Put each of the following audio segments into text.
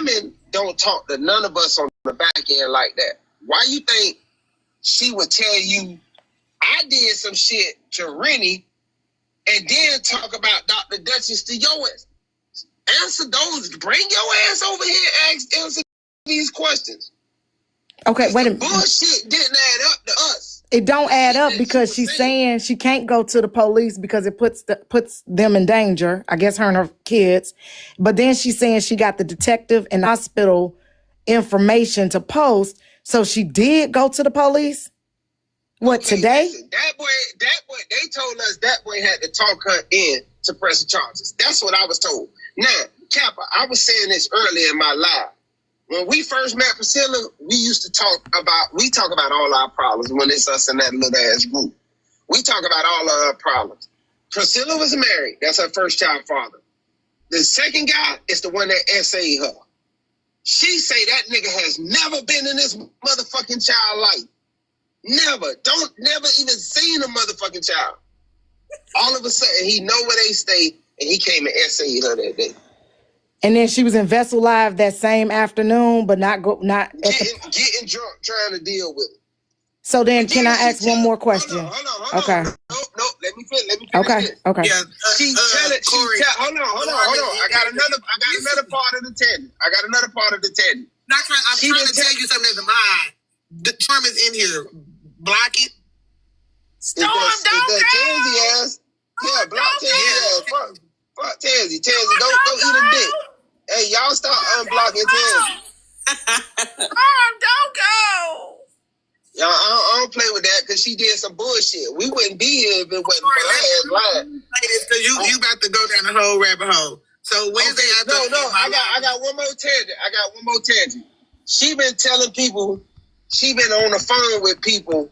women don't talk to none of us on the back end like that. Why you think she would tell you, I did some shit to Rennie, and then talk about Dr. Duchess to your ass? Answer those. Bring your ass over here and answer these questions. Okay, wait a minute. Bullshit didn't add up to us. It don't add up because she's saying she can't go to the police because it puts them in danger. I guess her and her kids. But then she's saying she got the detective and hospital information to post. So she did go to the police. What, today? Listen, that boy, they told us that boy had to talk her in to press the charges. That's what I was told. Now, Kappa, I was saying this earlier in my live. When we first met Priscilla, we talk about all our problems when it's us in that little ass group. We talk about all of our problems. Priscilla was married. That's her first child father. The second guy is the one that essayed her. She say that nigga has never been in this motherfucking child life. Never even seen a motherfucking child. All of a sudden, he know where they stay, and he came and essayed her that day. And then she was in Vessel Live that same afternoon, but not getting drunk, trying to deal with it. So then, can I ask one more question? Hold on. Okay. No, let me finish. Okay. Yeah, hold on. I got another part of the tangent. I'm trying to tell you something that's mine. The term is in here. Block it. Storm, don't Tansy ass. Yeah, block Tansy ass. Fuck Tansy. Tansy, go eat a dick. Hey, y'all start unblocking Tansy. Don't go. Y'all, I don't play with that because she did some bullshit. We wouldn't be here if it wasn't for her ass lying. You about to go down the whole rabbit hole. So Wednesday, I got one more tangent. She been telling people. She been on the phone with people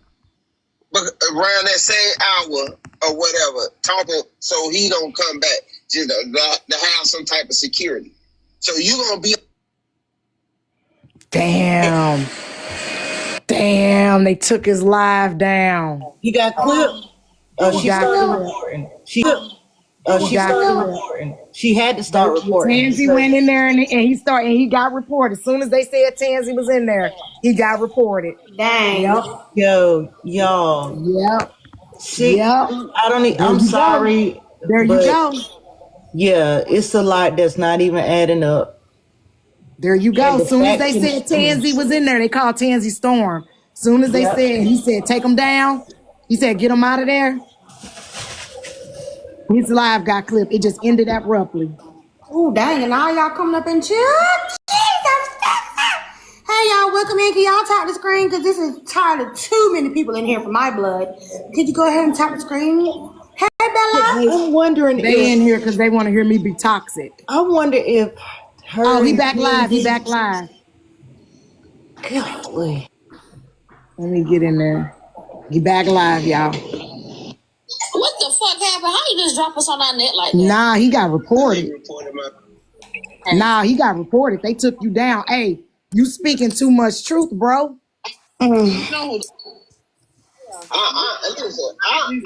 around that same hour or whatever, talking so he don't come back, just to have some type of security. So you gonna be... Damn, they took his live down. He got clipped. She started reporting. She had to start reporting. Tansy went in there and he got reported. As soon as they said Tansy was in there, he got reported. Dang. Yep. Yo, y'all. Yep. I don't need, I'm sorry. There you go. Yeah, it's a lot that's not even adding up. There you go. As soon as they said Tansy was in there, they called Tansy Storm. As soon as they said, he said, take them down. He said, get them out of there. His live got clipped. It just ended abruptly. Oh, dang. And all y'all coming up in chat. Jesus. Hey, y'all. Welcome in. Can y'all tap the screen? Because this is tired of too many people in here for my blood. Could you go ahead and tap the screen? Hey, Bella. I'm wondering they in here because they want to hear me be toxic. I wonder if her... Oh, he back live. Golly. Let me get in there. He back live, y'all. What the fuck happened? How you just drop us on our net like that? Nah, he got reported. They took you down. Hey, you speaking too much truth, bro. No. Listen, I'm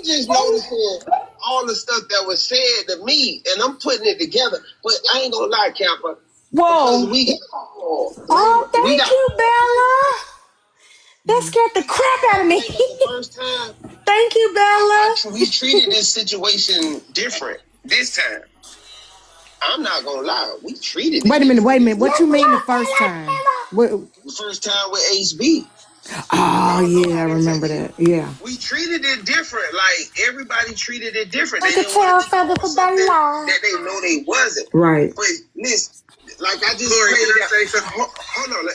just noticing all the stuff that was said to me, and I'm putting it together. But I ain't gonna lie, Kappa. Whoa. Thank you, Bella. That scared the crap out of me. First time. Thank you, Bella. We treated this situation different this time. I'm not gonna lie. We treated it. Wait a minute. What you mean the first time? The first time with HB. Oh, yeah, I remember that. Yeah. We treated it different. Like, everybody treated it different. They didn't want to do something that they know they wasn't. Right. But listen, like I just played that. Hold on.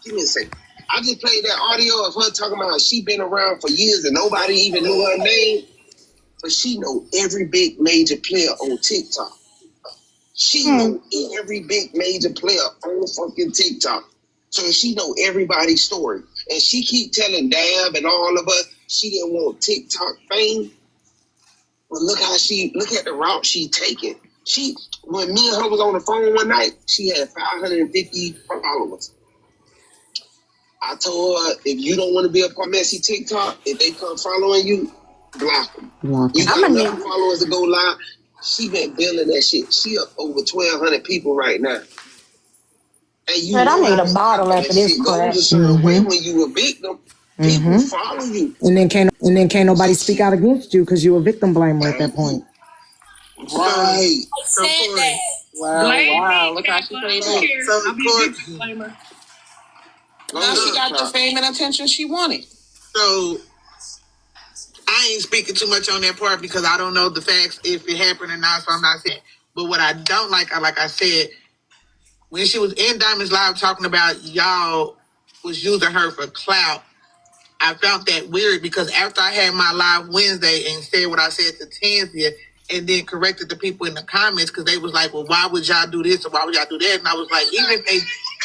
Give me a second. I just played that audio of her talking about how she been around for years and nobody even knew her name. But she know every big major player on TikTok. She know every big major player on fucking TikTok. So she know everybody's story. And she keep telling Dab and all of us she didn't want TikTok fame. But look at the route she taking. When me and her was on the phone one night, she had 550 followers. I told her, if you don't want to be a part of messy TikTok, if they come following you, block them. You got enough followers to go live. She been building that shit. She up over 1,200 people right now. And you But I know need how a bottle that after this shit crap. goes a certain way when you a victim. People follow you. And then can't nobody speak out against you because you're a victim blamer at that point. Right. So that. Wow, Look how she played it. So Corey, Now she got the fame and attention she wanted. so I ain't speaking too much on that part because I don't know the facts if it happened or not, so I'm not saying. But what I don't like I said, when she was in Diamond's Live talking about y'all was using her for clout, I found that weird because after I had my live Wednesday and said what I said to Tanzia and then corrected the people in the comments because they was like, well, why would y'all do this or why would y'all do that? And I was like, even if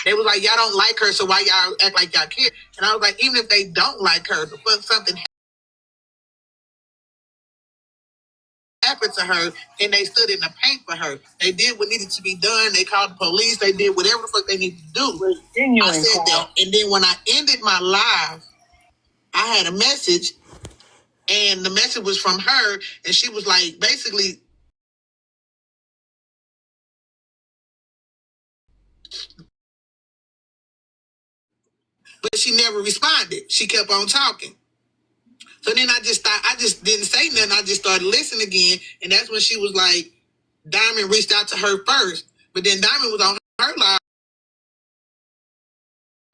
they was like, y'all don't like her, so why y'all act like y'all care? And I was like, even if they don't like her, the fuck something happened to her and they stood in the paint for her. They did what needed to be done. They called the police. They did whatever the fuck they needed to do. I said that. And then when I ended my live, I had a message and the message was from her and she was like, basically, but she never responded. She kept on talking. So then I just didn't say nothing. I just started listening again. And that's when she was like, Diamond reached out to her first. But then Diamond was on her live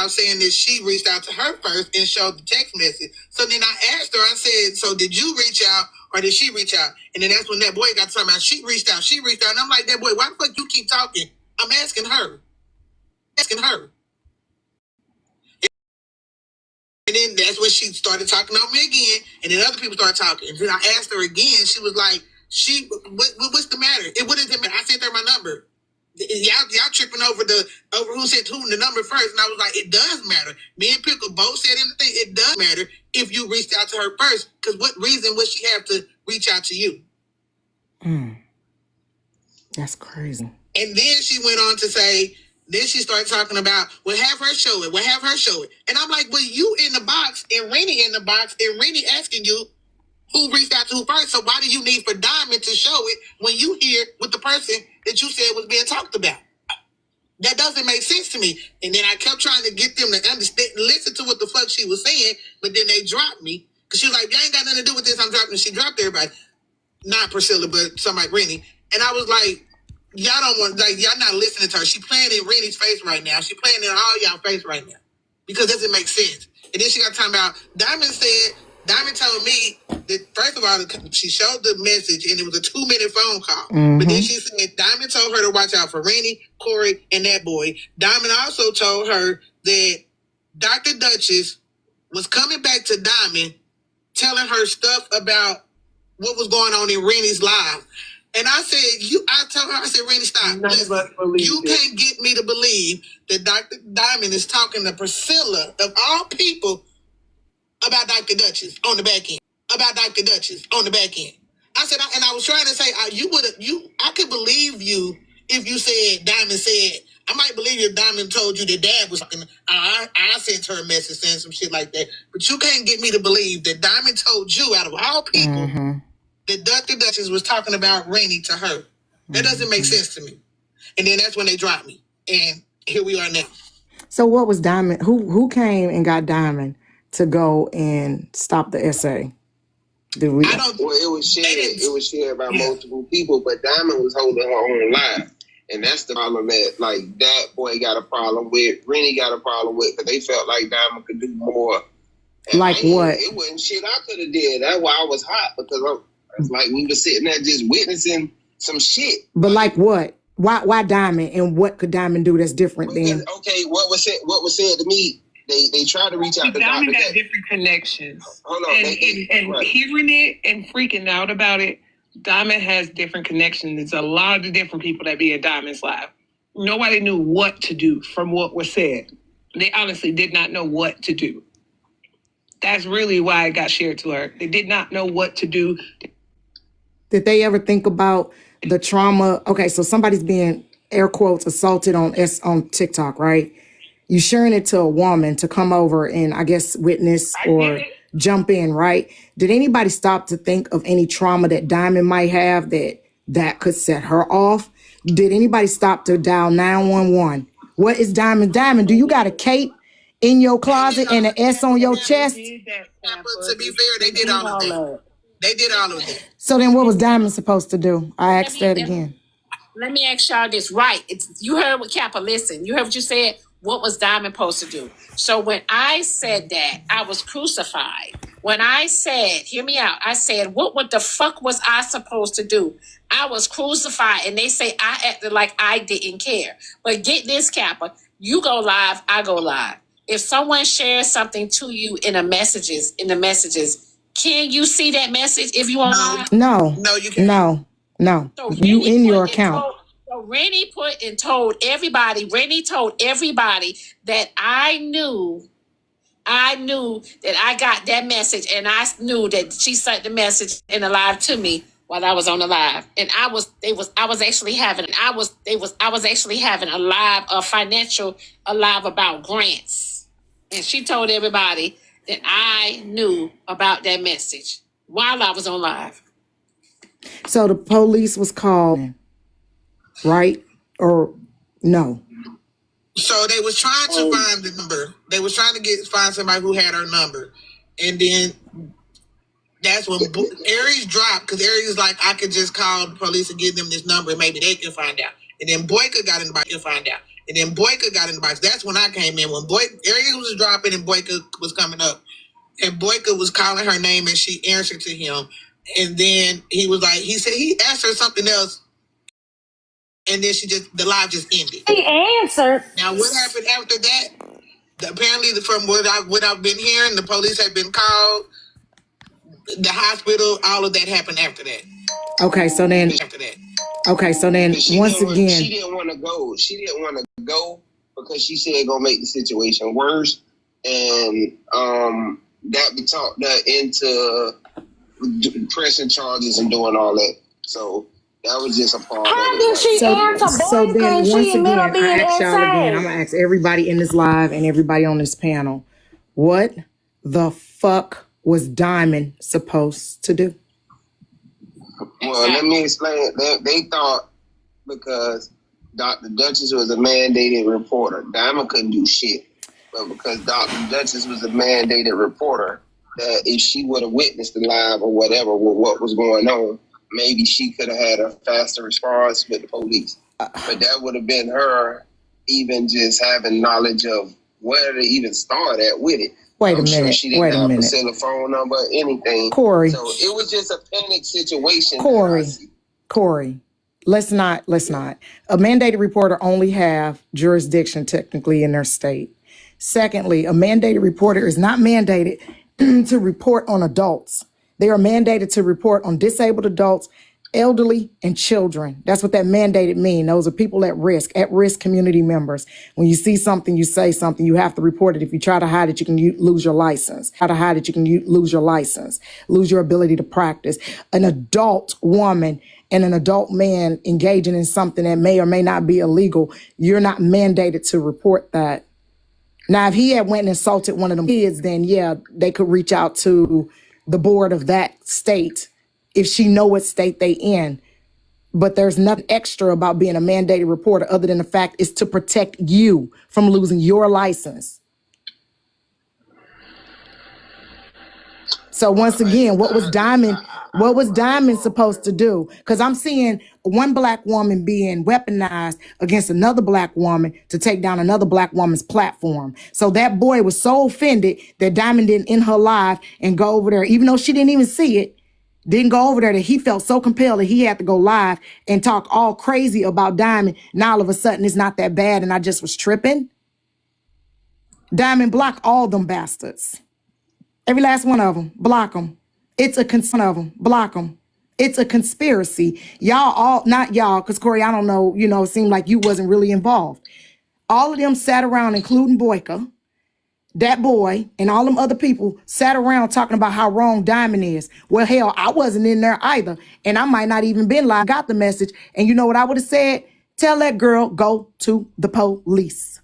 saying that she reached out to her first and showed the text message. So then I asked her, I said, so did you reach out or did she reach out? And then that's when that boy got talking about she reached out. And I'm like, that boy, why the fuck you keep talking? I'm asking her. And then that's when she started talking on me again. And then other people started talking. And then I asked her again. She was like, what's the matter? It wouldn't matter. I sent her my number. Y'all tripping over who sent who the number first. And I was like, it does matter. Me and Pickle both said in the thing, it does matter if you reached out to her first. Because what reason would she have to reach out to you? That's crazy. And then she went on to say, then she started talking about, well, have her show it. And I'm like, well, you in the box and Rennie in the box and Rennie asking you who reached out to who first. So why do you need for Diamond to show it when you hear with the person that you said was being talked about? That doesn't make sense to me. And then I kept trying to get them to understand, listen to what the fuck she was saying, but then they dropped me. Because she was like, you ain't got nothing to do with this, I'm dropping. She dropped everybody. Not Priscilla, but somebody, Rennie. And I was like, y'all don't want, like, y'all not listening to her. She playing in Rennie's face right now. She playing in all y'all face right now. Because it doesn't make sense. And then she got talking about, Diamond told me that, first of all, she showed the message and it was a 2-minute phone call. But then she said, Diamond told her to watch out for Rennie, Corey, and that boy. Diamond also told her that Dr. Duchess was coming back to Diamond, telling her stuff about what was going on in Rennie's live. And I said, I told her, I said, Rennie, stop. You can't get me to believe that Dr. Diamond is talking to Priscilla, of all people, about Dr. Duchess on the back end. I said, and I was trying to say, I could believe you if you said, Diamond said, I might believe you if Diamond told you that Dad was talking. I sent her a message saying some shit like that. But you can't get me to believe that Diamond told you, out of all people, that Dr. Duchess was talking about Rennie to her. That doesn't make sense to me. And then that's when they dropped me. And here we are now. So what was Diamond? Who came and got Diamond to go and stop the essay? Well, it was shared by multiple people, but Diamond was holding her own line. And that's the problem that, that boy got a problem with, Rennie got a problem with, because they felt like Diamond could do more. And what? It wasn't shit I could have did. That's why I was hot, because it's like we were sitting there just witnessing some shit. But what? Why Diamond, and what could Diamond do that's different than? Okay, what was said to me? They tried to reach out to Diamond Dr. got different connections. Hold on, and right. hearing it and freaking out about it, Diamond has different connections. There's a lot of different people that be at Diamond's live. Nobody knew what to do from what was said. They honestly did not know what to do. That's really why it got shared to her. They did not know what to do. Did they ever think about the trauma? Okay, so somebody's being, air quotes, assaulted on TikTok, right? You sharing it to a woman to come over and, I guess, witness or jump in, right? Did anybody stop to think of any trauma that Diamond might have that could set her off? Did anybody stop to dial 911 What is Diamond? Diamond, do you got a cape in your closet and an S on your chest? To be fair, they did all of that. They did all of that. So then what was Diamond supposed to do? I asked that again. Let me ask y'all this. Right. You heard what Kappa, listen. You heard what you said? What was Diamond supposed to do? So when I said that, I was crucified. When I said, hear me out, I said, what the fuck was I supposed to do? I was crucified, and they say I acted like I didn't care. But get this, Kappa. You go live, I go live. If someone shares something to you in the messages, can you see that message if you on live? No, you can't. No. So You in your account. Rennie told everybody that I knew that I got that message, and I knew that she sent the message in the live to me while I was on the live. And I was actually having a live, a live about grants. And she told everybody that I knew about that message while I was on live. So the police was called, right? Or no? So they was trying to find the number. They was trying to find somebody who had her number. And then that's when Aries dropped, because Aries was like, I could just call the police and give them this number and maybe they can find out. And then Boyka got in the box to find out. And then Boyka got in the box. That's when I came in. When Aries was dropping and Boyka was coming up. And Boyka was calling her name and she answered to him. And then he was like, he said he asked her something else. And then the live just ended. He answered. Now, what happened after that? Apparently, from what I've been hearing, the police have been called, the hospital, all of that happened after that. Okay, so then. Once again, she didn't want to go. She didn't want to go because she said it gonna make the situation worse, and that be talked into pressing charges and doing all that. So. That was just a part How did she answer Boyka and she admit her being insane? I'm going to ask everybody in this live and everybody on this panel, what the fuck was Diamond supposed to do? Well, let me explain. They thought because Dr. Duchess was a mandated reporter, Diamond couldn't do shit. But because Dr. Duchess was a mandated reporter, that if she would have witnessed the live or whatever with what was going on, maybe she could have had a faster response with the police. But that would have been her even just having knowledge of where to even start at with it. Wait a minute. Sure she didn't have a cell phone number or anything. Corey. So it was just a panic situation. Corey. Let's not. A mandated reporter only have jurisdiction technically in their state. Secondly, a mandated reporter is not mandated to report on adults. They are mandated to report on disabled adults, elderly, and children. That's what that mandated mean. Those are people at risk community members. When you see something, you say something, you have to report it. If you try to hide it, you can lose your license. Lose your ability to practice. An adult woman and an adult man engaging in something that may or may not be illegal, you're not mandated to report that. Now, if he had went and assaulted one of them kids, then yeah, they could reach out to the board of that state if she know what state they in. But there's nothing extra about being a mandated reporter other than the fact is to protect you from losing your license. So once again, what was Diamond supposed to do? Because I'm seeing one black woman being weaponized against another black woman to take down another black woman's platform. So that boy was so offended that Diamond didn't end her live and go over there, even though she didn't even see it, didn't go over there, that he felt so compelled that he had to go live and talk all crazy about Diamond. Now all of a sudden it's not that bad and I just was tripping. Diamond, block all them bastards. Every last one of them, block them. It's a concern of them, block them. It's a conspiracy. Y'all all, not y'all, because Corey, I don't know, it seemed like you wasn't really involved. All of them sat around, including Boyka, that boy, and all them other people sat around talking about how wrong Diamond is. Well, hell, I wasn't in there either. And I might not even been live, got the message. And you know what I would have said? Tell that girl, go to the police.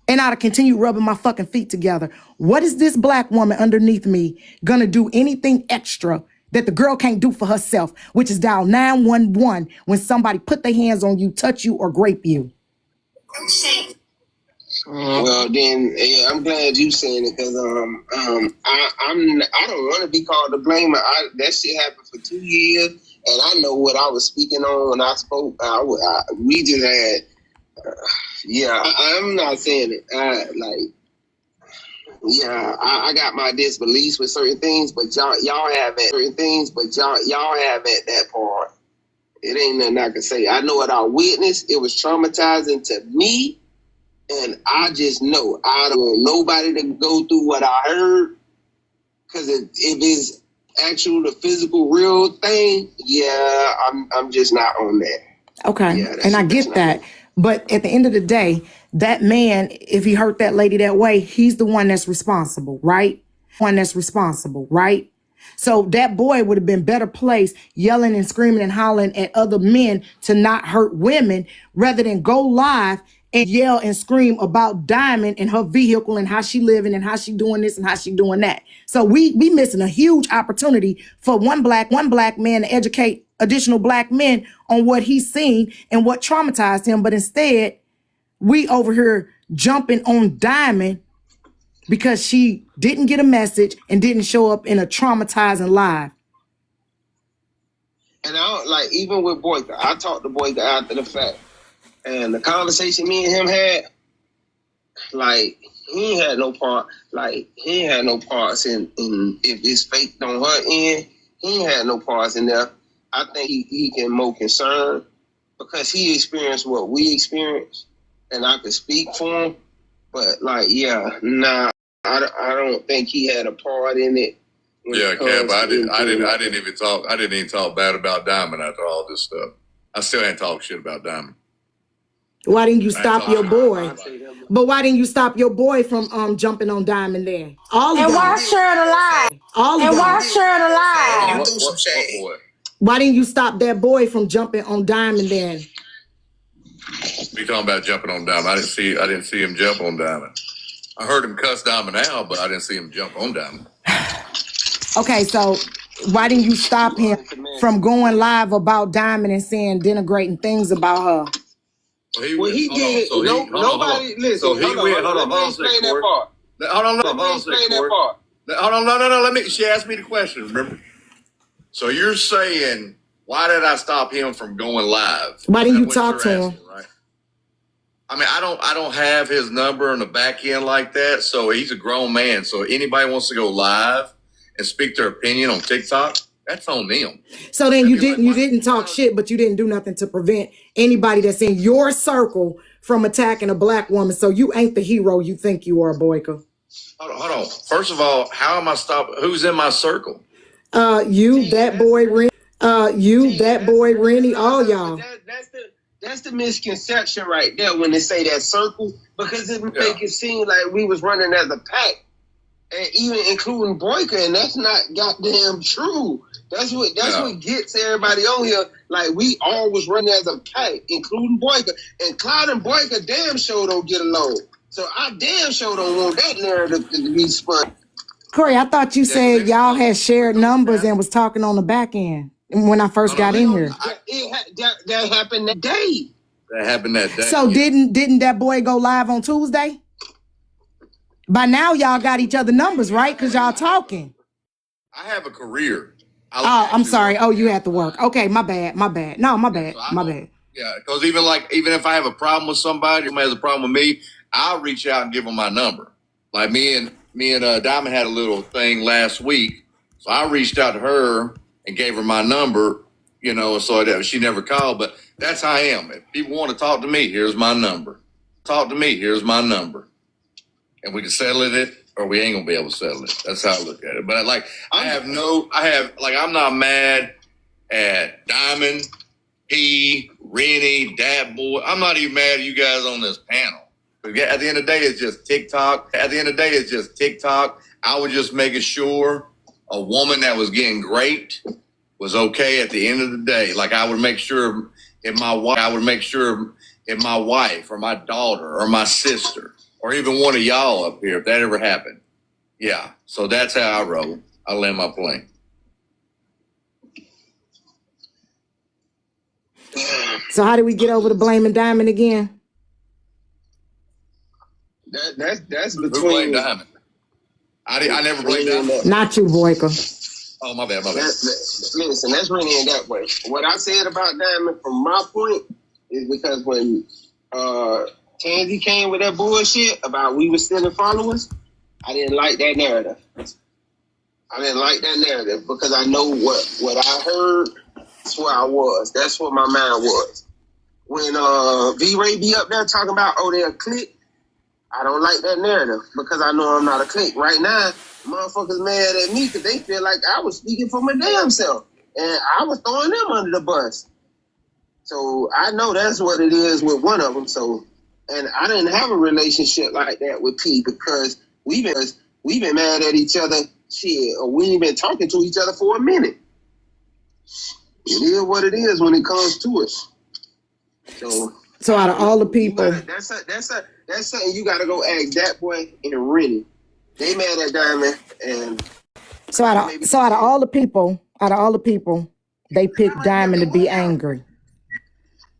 And I'd have continued rubbing my fucking feet together. What is this black woman underneath me gonna do anything extra that the girl can't do for herself, which is dial 911 when somebody put their hands on you, touch you, or grape you? Well, then, yeah, I'm glad you saying it because I don't want to be called the blamer. That shit happened for 2 years, and I know what I was speaking on when I spoke. We just had, I'm not saying it. I got my disbeliefs with certain things, but y'all have at certain things, but y'all have at that part. It ain't nothing I can say. I know what I witnessed. It was traumatizing to me. And I just know I don't want nobody to go through what I heard. Because if it's actual, the physical, real thing, I'm just not on that. Okay. Yeah, and I get that. me. But at the end of the day, that man, if he hurt that lady that way, he's the one that's responsible, right? Right? So that boy would have been better placed yelling and screaming and hollering at other men to not hurt women rather than go live and yell and scream about Diamond and her vehicle and how she living and how she doing this and how she doing that. So we missing a huge opportunity for one black man to educate additional black men on what he's seen and what traumatized him. But instead, we over here jumping on Diamond because she didn't get a message and didn't show up in a traumatizing live. And I don't, like, even with Boyka, I talked to Boyka after the fact. And the conversation me and him had, like, he ain't had no part. Like, he ain't had no parts in if it's faked on her end. He ain't had no parts in there. I think he can more concerned because he experienced what we experienced, and I could speak for him. But like, I don't think he had a part in it. Yeah, Cap, I didn't even talk bad about Diamond after all this stuff. I still ain't talk shit about Diamond. Why didn't you stop your boy? But why didn't you stop your boy from jumping on Diamond then? All of And y'all. why share the lie? And why share the lie? You threw some shade. Why didn't you stop that boy from jumping on Diamond then? We talking about jumping on Diamond. I didn't see him jump on Diamond. I heard him cuss Diamond out, but I didn't see him jump on Diamond. Okay, so why didn't you stop him from going live about Diamond and saying denigrating things about her? He did. Nobody listen. So he went. Hold on. Hold on, no. She asked me the question. Remember? So you're saying, why did I stop him from going live? Why didn't you talk to him? Right? I mean, I don't have his number on the back end like that. So he's a grown man. So anybody wants to go live and speak their opinion on TikTok, that's on them. So then you didn't talk shit, but you didn't do nothing to prevent anybody that's in your circle from attacking a black woman. So you ain't the hero you think you are, Boyka. Hold on. First of all, how am I stopping? Who's in my circle? You, that boy, Rennie, all y'all. That's the misconception right there when they say that circle, because it make it seem like we was running as a pack, and even including Boyka, and that's not goddamn true. That's what gets everybody on here. Like, we all was running as a pack, including Boyka, and Clyde and Boyka damn sure don't get along. So I damn sure don't want that narrative to be spun. Corey, I thought you said y'all had shared numbers and was talking on the back end when I first got in here. That happened that day. So didn't that boy go live on Tuesday? By now y'all got each other numbers, right? Because y'all talking. I have a career. I'm sorry. Oh, you had to work. Okay, my bad. No, my bad. Yeah, because even if I have a problem with somebody, somebody has a problem with me, I'll reach out and give them my number. Like me and Diamond had a little thing last week, so I reached out to her and gave her my number. You know, so that she never called, but that's how I am. If people want to talk to me, here's my number. And we can settle it, or we ain't gonna be able to settle it. That's how I look at it. But I'm not mad at Diamond, Rennie, Dat Boy. I'm not even mad at you guys on this panel. At the end of the day, it's just TikTok. I was just making sure a woman that was getting raped was okay at the end of the day. Like, I would make sure if my wife or my daughter or my sister or even one of y'all up here, if that ever happened. Yeah. So that's how I roll. I land my plane. So how do we get over to blaming Diamond again? That's Who between blamed Diamond? I never blamed Diamond. Not you, Boyka. Oh, my bad. Listen, that's really in that way. What I said about Diamond from my point is because when Tansy came with that bullshit about we were stealing followers, I didn't like that narrative. Because I know what I heard. That's where I was. That's where my mind was. When V-Ray be up there talking about, oh, they're a clique, I don't like that narrative because I know I'm not a clique. Right now, motherfuckers mad at me because they feel like I was speaking for my damn self. And I was throwing them under the bus. So I know that's what it is with one of them. So, and I didn't have a relationship like that with P because we've been mad at each other, or we ain't been talking to each other for a minute. It is what it is when it comes to it. So out of all the people, that's something you gotta go ask that boy and Rennie. They mad at Diamond, and so out of all the people, they picked Diamond to be angry.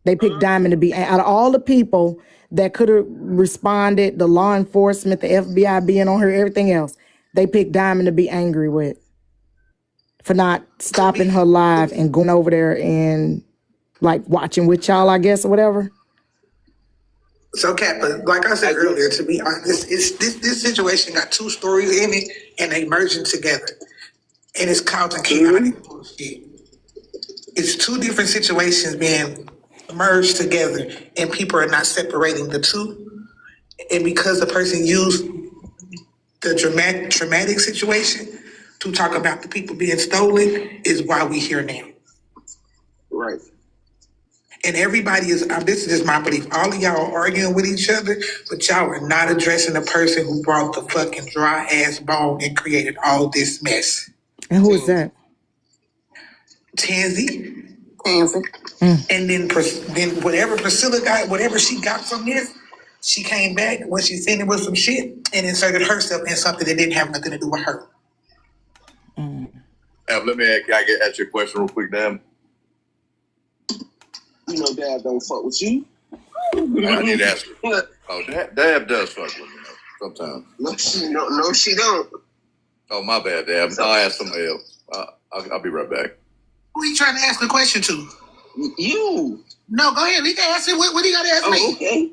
They picked Diamond to be out of all the people that could have responded, the law enforcement, the FBI being on her, everything else. They picked Diamond to be angry with for not stopping her live and going over there and like watching with y'all, I guess, or whatever. So, Kat, but like I said earlier, to be honest, this situation got two stories in it, and they merging together, and it's causing chaotic bullshit. It's two different situations being merged together, and people are not separating the two. And because the person used the traumatic situation to talk about the people being stolen, is why we here now. Right. And everybody is, this is just my belief, all of y'all are arguing with each other, but y'all are not addressing the person who brought the fucking dry ass bone and created all this mess. And who is that? Tansy. And then whatever Priscilla got, whatever she got from this, she came back when she seen it with some shit and inserted herself in something that didn't have nothing to do with her. Let me ask you a question real quick, Dan. You know Dad don't fuck with you. I need to ask her. Oh, Dad does fuck with me sometimes. No, she don't. Oh, my bad, Dad. I'll ask somebody else. I'll be right back. Who are you trying to ask the question to? You. No, go ahead. He can ask it. What do you got to ask me? Okay.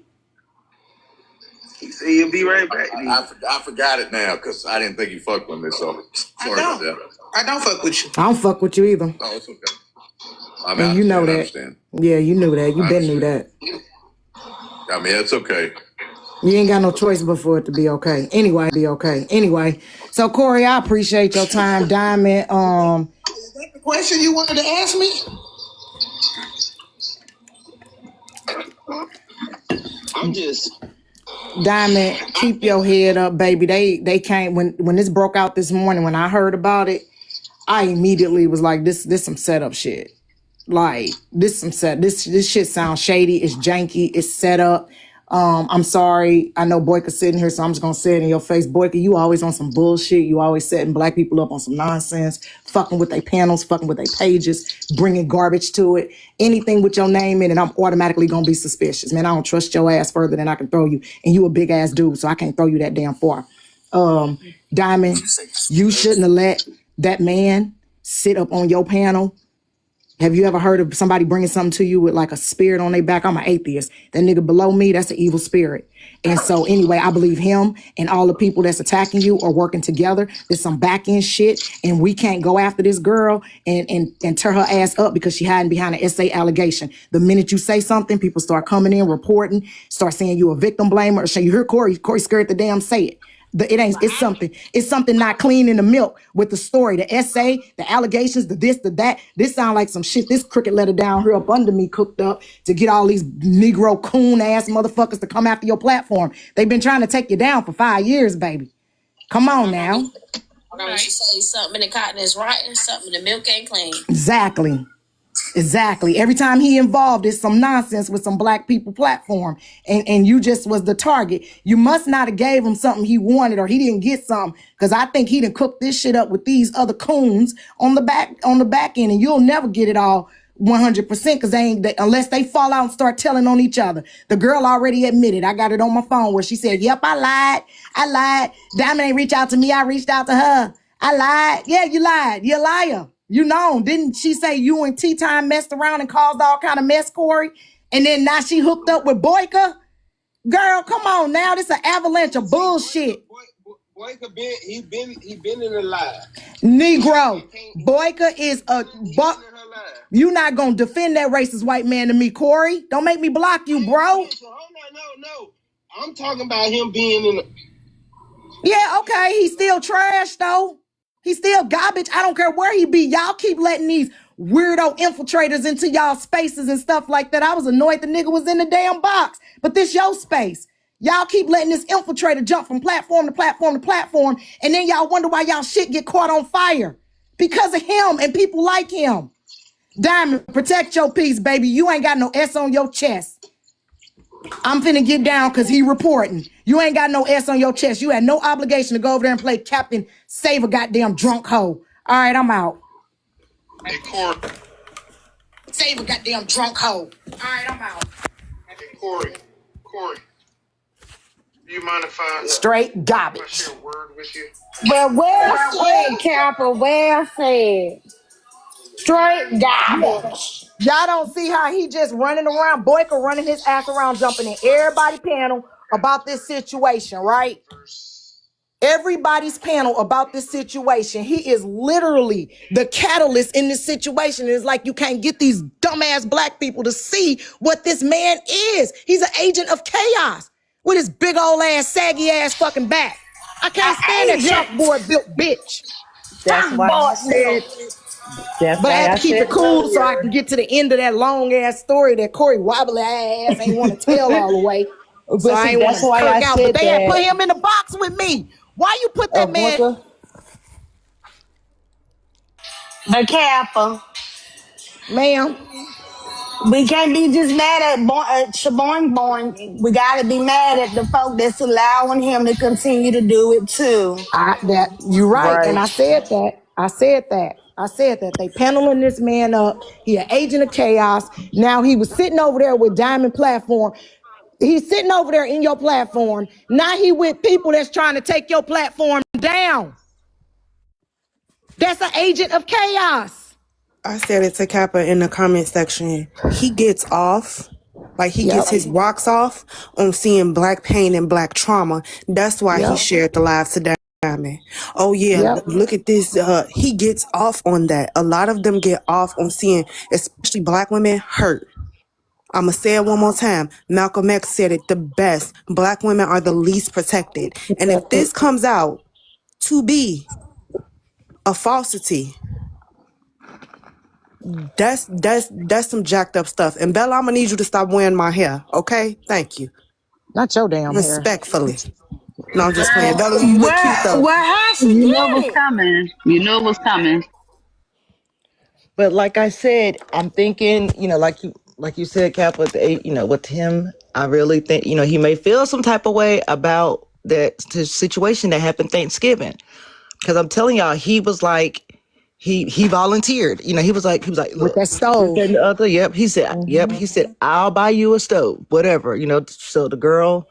He said you'll be right back. I forgot it now because I didn't think you fucked with me, so sorry about that. I don't fuck with you. I don't fuck with you either. Oh, it's okay. And you know that. Yeah, you knew that. You been knew that. I mean, it's okay. You ain't got no choice but for it to be okay. Anyway, so Corey, I appreciate your time, Diamond. Is that the question you wanted to ask me? I'm just Diamond, keep your head up, baby. They came when this broke out this morning. When I heard about it, I immediately was like, this some setup shit. Like this shit sounds shady. It's janky. It's set up. I'm sorry. I know Boyka's sitting here, so I'm just gonna say it in your face. Boyka, you always on some bullshit. You always setting black people up on some nonsense, fucking with their panels, fucking with their pages, bringing garbage to it. Anything with your name in it, I'm automatically gonna be suspicious. Man, I don't trust your ass further than I can throw you. And you a big ass dude, so I can't throw you that damn far. Diamond, you shouldn't have let that man sit up on your panel. Have you ever heard of somebody bringing something to you with like a spirit on their back? I'm an atheist. That nigga below me, that's an evil spirit. And so anyway, I believe him and all the people that's attacking you are working together. There's some back end shit, and we can't go after this girl and tear her ass up because she hiding behind an SA allegation. The minute you say something, people start coming in, reporting, start saying you a victim blamer. Or you hear Corey scared to damn say it. It's something not clean in the milk with the story, the essay, the allegations, the this, the that. This sound like some shit this cricket letter down here up under me cooked up to get all these Negro coon ass motherfuckers to come after your platform. They've been trying to take you down for 5 years, baby. Come on now. Okay. You say something in the cotton is rotten, something in the milk ain't clean. Exactly. Every time he involved, it's some nonsense with some black people platform. And you just was the target. You must not have gave him something he wanted or he didn't get something. Because I think he done cooked this shit up with these other coons on the back end. And you'll never get it all 100% because unless they fall out and start telling on each other. The girl already admitted. I got it on my phone where she said, yep, I lied. Diamond ain't reached out to me. I reached out to her. I lied. Yeah, you lied. You're a liar. You know, didn't she say you and T-Time messed around and caused all kind of mess, Corey? And then now she hooked up with Boyka? Girl, come on now. This an avalanche of bullshit. Boyka he been in the lie. Negro. Boyka is a you not gonna defend that racist white man to me, Corey. Don't make me block you, bro. Hold on, no. I'm talking about him being in the... Yeah, okay. He's still trash though. He's still garbage. I don't care where he be. Y'all keep letting these weirdo infiltrators into y'all spaces and stuff like that. I was annoyed the nigga was in the damn box. But this your space. Y'all keep letting this infiltrator jump from platform to platform to platform, and then y'all wonder why y'all shit get caught on fire. Because of him and people like him. Diamond, protect your peace, baby. You ain't got no S on your chest. I'm finna get down because he reporting. You ain't got no S on your chest. You had no obligation to go over there and play Captain Save a goddamn drunk hoe. All right, I'm out. Hey, Corey. Save a goddamn drunk hoe. All right, I'm out. Hey, Corey. Do you mind if I... Straight garbage. share a word with you? But well said, Kappa. Well said. Straight garbage. Y'all don't see how he just running around, Boyka running his ass around, jumping in everybody's panel about this situation, right? Everybody's panel about this situation. He is literally the catalyst in this situation. It's like you can't get these dumbass black people to see what this man is. He's an agent of chaos with his big old ass, saggy ass fucking back. I can't stand that chalkboard built bitch. That's why I said. That's But I why had to keep said it cool so I earlier. can get to the end of that long ass story that Corey wobbly ass ain't want to tell all the way. But So I see, ain't want that's to why kirk I out. But said they had put that. him in the box with me. Why you put that man? Boyka, The Kappa. Ma'am, We can't be just mad at Shaboing. We gotta be mad at the folk that's allowing him to continue to do it too. you're right. And right. I said that. They paneling this man up. He an agent of chaos. Now he was sitting over there with Diamond Platform. He's sitting over there in your platform. Now he with people that's trying to take your platform down. That's an agent of chaos. I said it to Kappa in the comment section. He gets off, like he gets his rocks off on seeing black pain and black trauma. That's why he shared the live to Diamond. Oh yeah, look at this. He gets off on that. A lot of them get off on seeing, especially black women, hurt. I'm going to say it one more time. Malcolm X said it the best. Black women are the least protected. And if this comes out to be a falsity, that's some jacked up stuff. And Bella, I'm gonna need you to stop wearing my hair, okay? Thank you. Not your damn hair. Respectfully. No, I'm just playing. Bella, you look cute though. How she You get know what's it? coming. You know what's coming. But like I said, I'm thinking, like you said, Cap, with with him, I really think, he may feel some type of way about that situation that happened Thanksgiving. Because I'm telling y'all, he was like, he volunteered. He was like, with look, that stove. this, that, and the other. Yep. He said, I'll buy you a stove, whatever. So the girl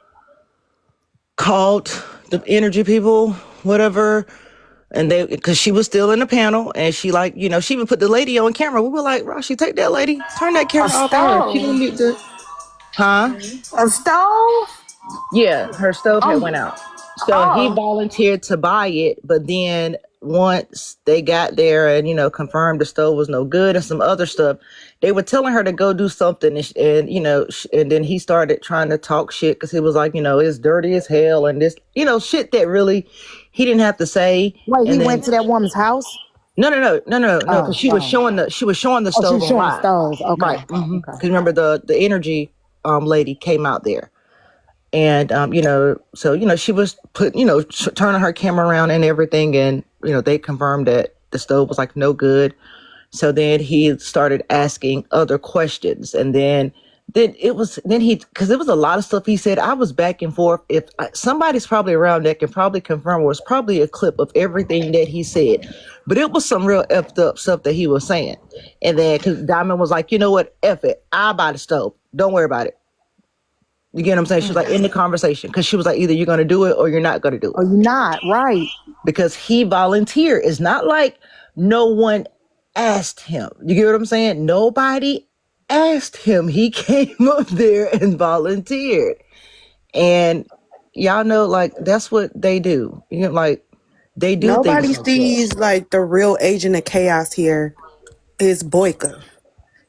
called the energy people, whatever. And because she was still in the panel, and she she even put the lady on camera. We were like, Rashi, take that lady, turn that A camera off of her. She don't stove. need to, huh? A stove? Yeah, her stove had went Oh, out. So he oh. volunteered to buy it, but then once they got there and confirmed the stove was no good and some other stuff, they were telling her to go do something, and then he started trying to talk shit because he was like, it's dirty as hell and this, shit that really he didn't have to say. Wait, he And then went to that woman's house? no, because she was showing the Oh, she stove was on showing the live, stove. Okay. right? Because remember the energy lady came out there. And, so, she was turning her camera around and everything. And, they confirmed that the stove was like no good. So then he started asking other questions. And then then it was then he because there was a lot of stuff he said. I was back and forth. If somebody's probably around that can probably confirm, was probably a clip of everything that he said, but it was some real effed up stuff that he was saying. And then because Diamond was like, you know what, F it, I'll buy the stove. Don't worry about it. You get what I'm saying? She was like in the conversation because she was like, either you're gonna do it or you're not gonna do Or it. you not, right. Because he volunteered. It's not like no one asked him. You get what I'm saying? Nobody asked him. He came up there and volunteered. And y'all know, like, that's what they do. You know, like, they do things Nobody like that. sees like the real agent of chaos here is Boyka.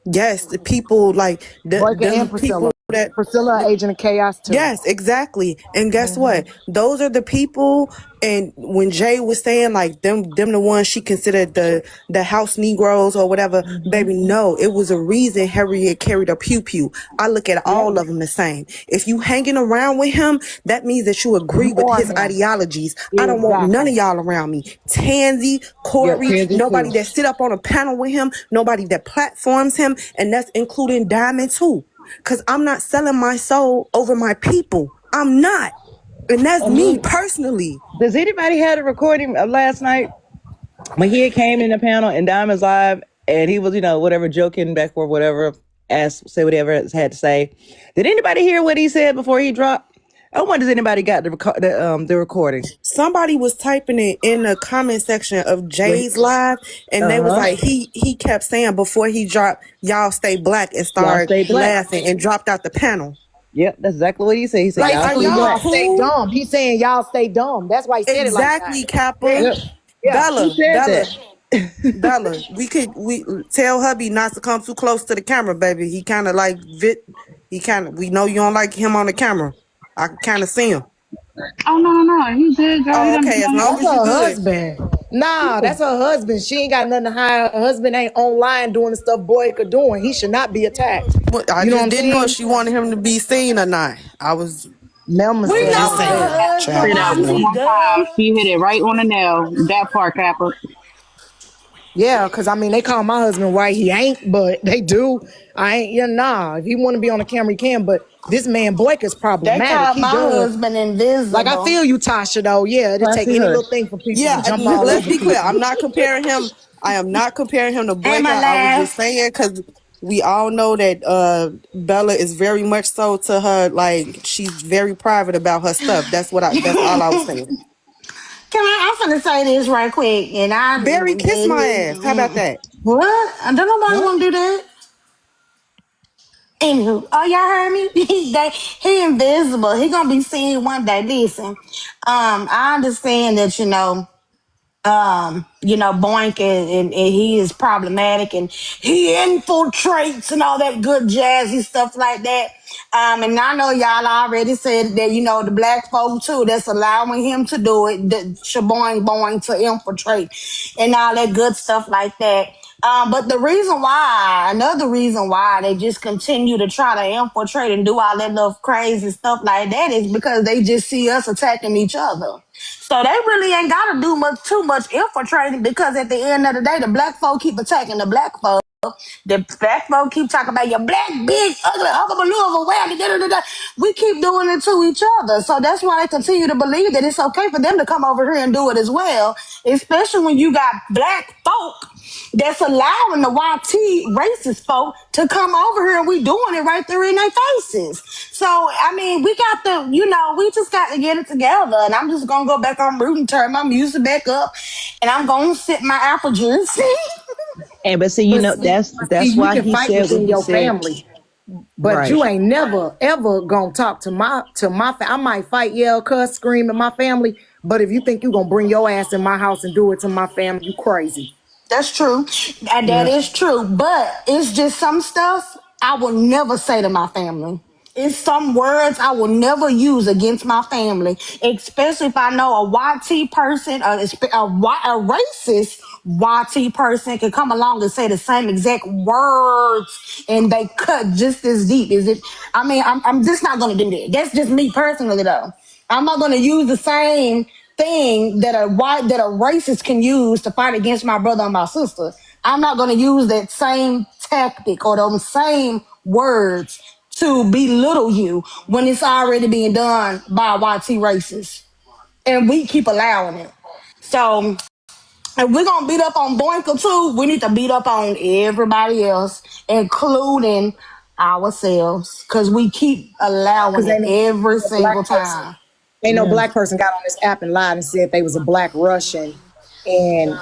Yes, the people like Boyka them and Priscilla. people that Priscilla, Agent of Chaos too. yes, exactly. And guess what? Those are the people. And when Jay was saying like them the ones she considered the house Negroes or whatever, baby, no, it was a reason Harriet carried a pew pew. I look at all of them the same. If you hanging around with him, that means that you agree You with are his him. ideologies. I don't want none Exactly. of y'all around me. Tansy, Corey, Tansy nobody too. that sit up on a panel with him, nobody that platforms him, and that's including Diamond too. Cause I'm not selling my soul over my people. I'm not. And that's And me then, personally. does anybody have a recording of last night when he came in the panel and Diamond's live and he was, whatever, joking back or whatever, say whatever it had to say. Did anybody hear what he said before he dropped? I wonder if anybody got the recording. Somebody was typing it in the comment section of Jay's live, and they was Uh-huh. like, he kept saying before he dropped, y'all stay black, and Y'all started stay black. laughing and dropped out the panel. Yep, that's exactly what he said. He said, Like y'all Are stay saying y'all y'all black. stay cool? dumb. He's saying y'all stay dumb. That's why he said it like that. Exactly, Kappa. See? Yep. Yeah. He Bella, said Bella, that. Bella. We tell hubby not to come too close to the camera, baby. He kind of like we know you don't like him on the camera. I can kind of see him. Oh no, he good, girl. He Oh, done been okay. As on long That's as you her good. husband. Nah, that's her husband. She ain't got nothing to hide. Her husband ain't online doing the stuff Boyka doing. He should not be attacked. Well, I You know what just I'm didn't know if saying? she wanted him to be seen or not. I was Melma We said just know no. her saying, husband say child. that why one he more time. good. She hit it right on the nail. That part, Kappa. Yeah, because I mean, they call my husband white. He ain't, but they do. I ain't, nah. If he want to be on the camera, he can. But this man Boyka's They problematic. called He my does. husband Like, I invisible. feel you, Tasha, though. Yeah, it'll take Classy any hush. little thing for people to Yeah, jump all let's over be clear. people. I'm not comparing him. I am not comparing him to And my Boyka. I was just laugh. saying because we all know that Bella is very much so to her. Like she's very private about her stuff. That's all I was saying. I'm finna say this right quick, and Barry, kiss my ass. How about that? what? I don't nobody What? want to do that. Anywho, oh y'all heard me? He invisible. He gonna be seen one day. Listen, I understand that Boink and he is problematic and he infiltrates and all that good jazzy stuff like that. And I know y'all already said that, the black folk too, that's allowing him to do it, the shaboing boing to infiltrate and all that good stuff like that. But another reason why they just continue to try to infiltrate and do all that little crazy stuff like that is because they just see us attacking each other. So they really ain't gotta do too much infiltrating because at the end of the day, the black folk keep attacking the black folk. The black folk keep talking about your black, big, ugly, ugly, balloon, whammy, da da da da. We keep doing it to each other. So that's why they continue to believe that it's okay for them to come over here and do it as well. Especially when you got black folk that's allowing the YT racist folk to come over here and we doing it right there in their faces. So, I mean, we got we just got to get it together. And I'm just going to go back on mute and turn my music back up. And I'm going to sip my apple juice. And but see, But see, that's you why can he fight said what within he your said. family, but Right. you ain't never ever gonna talk to my. I might fight, yell, cuss, scream at my family, but if you think you gonna bring your ass in my house and do it to my family, you crazy. That's true. And that Yeah. is true. But it's just some stuff I will never say to my family. It's some words I will never use against my family, especially if I know a YT person, a racist YT person can come along and say the same exact words and they cut just as deep. I'm just not going to do that. That's just me personally, though. I'm not going to use the same thing that a racist can use to fight against my brother and my sister. I'm not going to use that same tactic or those same words to belittle you when it's already being done by YT racists. And we keep allowing it. So if we're gonna beat up on Boinker too, we need to beat up on everybody else, including ourselves. Cause we keep allowing Because it every no single black person, time. ain't no Yeah. black person got on this app and lied and said they was a black Russian and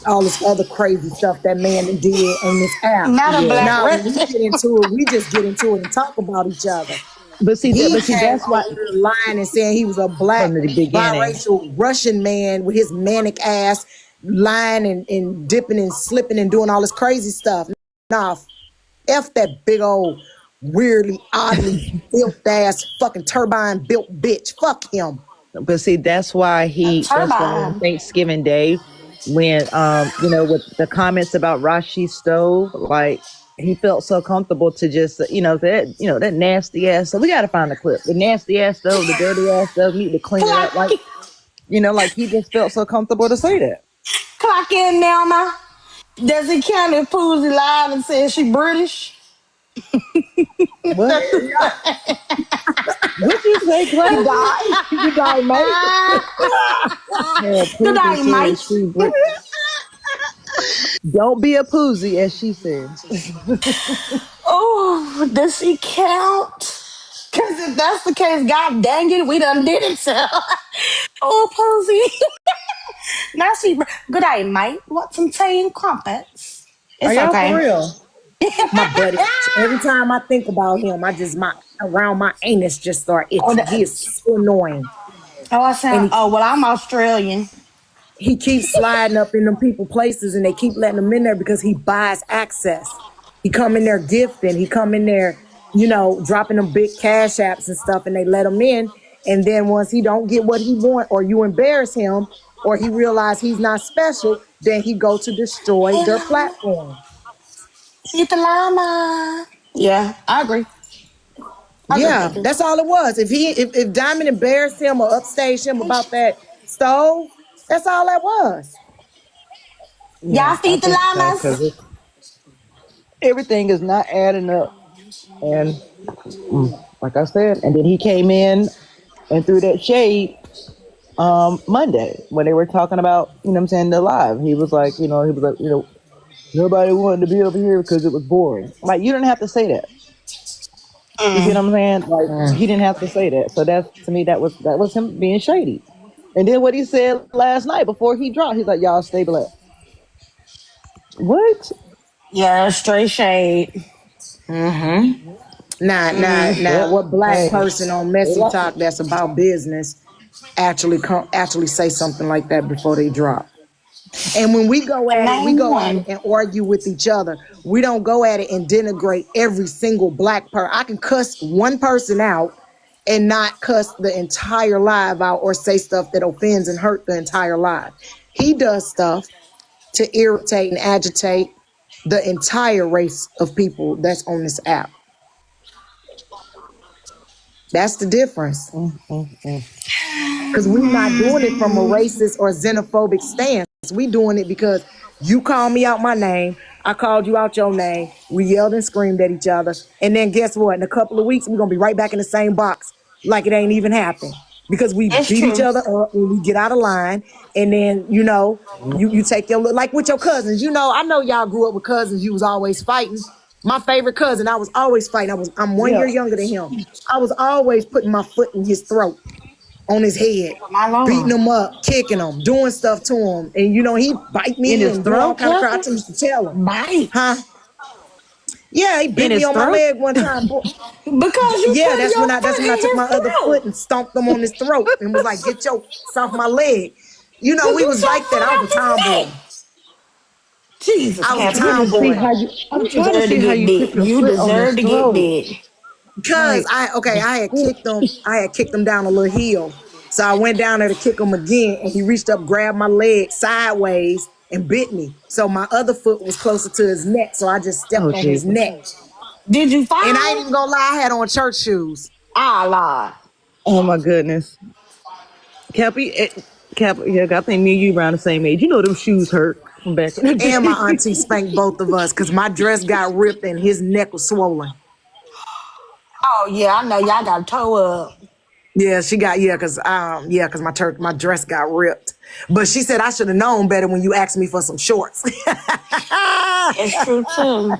all this other crazy stuff that man did on this app. Not a Yeah. black Now, when we Russian. get into it, we just get into it and talk about each other. But see that. He But see came that's why on here lying and saying he was a black from the beginning. biracial Russian man with his manic ass, lying and dipping and slipping and doing all this crazy stuff. Nah, F that big old weirdly, oddly built ass fucking turbine built bitch. Fuck him. But see, A that's why on turbine. Thanksgiving Day, when with the comments about Rashi stove, like he felt so comfortable to just that nasty ass. So we got to find the clip. The nasty ass stove, the dirty ass stove. Need to clean it up. Clock, Like he just felt so comfortable to say that. clock in, Nelma. Does it count if Poozy lied and said she British? What? What you say, He Claudia? died. He died, mate. Yeah, Good Poozy day, said mate. she. Don't be a poozy, as she said. Oh, does she count? Because if that's the case, God dang it, we done did it, so. Oh, Posey. Now she, good day, mate. Want some tea and crumpets? Are It's y'all for okay. real? My buddy. Every time I think about him, I just my around my anus just start Oh, itching. He is so annoying. I And sound, oh, well, I'm Australian. he keeps sliding up in them people places and they keep letting him in there because he buys access. He come in there gifting. He come in there, dropping them big cash apps and stuff and they let him in. And then once he don't get what he want or you embarrass him or he realize he's not special, then he go to destroy their Hello, platform. Sita Lama. Yeah, I agree. I agree, Yeah, Pickles. that's all it was. If Diamond embarrassed him or upstaged him about that stove, that's all that was. Y'all Yeah, I feed the think so llamas? because everything is not adding up. And like I said, and then he came in and threw that shade Monday when they were talking about, what I'm saying, the live. He was like, nobody wanted to be over here because it was boring. Like, you didn't have to say that. You see what I'm saying? Like, he didn't have to say that. So that's, to me, that was him being shady. And then what he said last night before he dropped, he's like, y'all stay black. What? Yeah, straight shade. Now, Well, what black hey, person on Messy Talk that's about business actually say something like that before they drop? And when we go And at it, we name go at it one. and argue with each other. We don't go at it and denigrate every single black person. I can cuss one person out and not cuss the entire live out or say stuff that offends and hurt the entire live. He does stuff to irritate and agitate the entire race of people that's on this app. That's the difference. mm, mm, mm. Because we're not doing it from a racist or xenophobic stance. We doing it because you called me out my name. I called you out your name. We yelled and screamed at each other. And then guess what? In a couple of weeks, we're going to be right back in the same box like it ain't even happened. Because we It's beat each true. other up and we get out of line. And then, you take your, like with your cousins. I know y'all grew up with cousins. You was always fighting. My favorite cousin, I was always fighting. I'm 1 year Yeah. younger than him. I was always putting my foot in his throat, on his head, My beating lord. him up, kicking him, doing stuff to him. And he bite In me his and do all throat, kind of crap. I Captain? used to tell him. Huh? Bite. Yeah, he In bit me his on my throat? leg one time. Because you Yeah, put that's your when foot I in took his my other throat. foot and stomped him on his throat and was like, get your off my leg. We Get was your like that. foot I was off a his tomboy. neck. Jesus, I was I'm a Captain, you trying to see deserve. tomboy. how you. I'm You trying to deserve to see how get you bit. put your You foot on his deserve to get throat. bit. Because Like, I had kicked him. I had kicked him down a little hill. So I went down there to kick him again, and he reached up, grabbed my leg sideways, and bit me. So my other foot was closer to his neck, so I just oh stepped on his Jesus. neck. Did you And I ain't fall? even gonna lie, I had on church shoes. Ah, Lord. Oh my goodness. Cappy, Cap, yeah, I think me and you around the same age. You know them shoes hurt from back in the And my day. auntie spanked both of us because my dress got ripped and his neck was swollen. Oh yeah, I know y'all got a toe up. Yeah, she got cause my dress got ripped. But she said I should have known better when you asked me for some shorts. It's true too.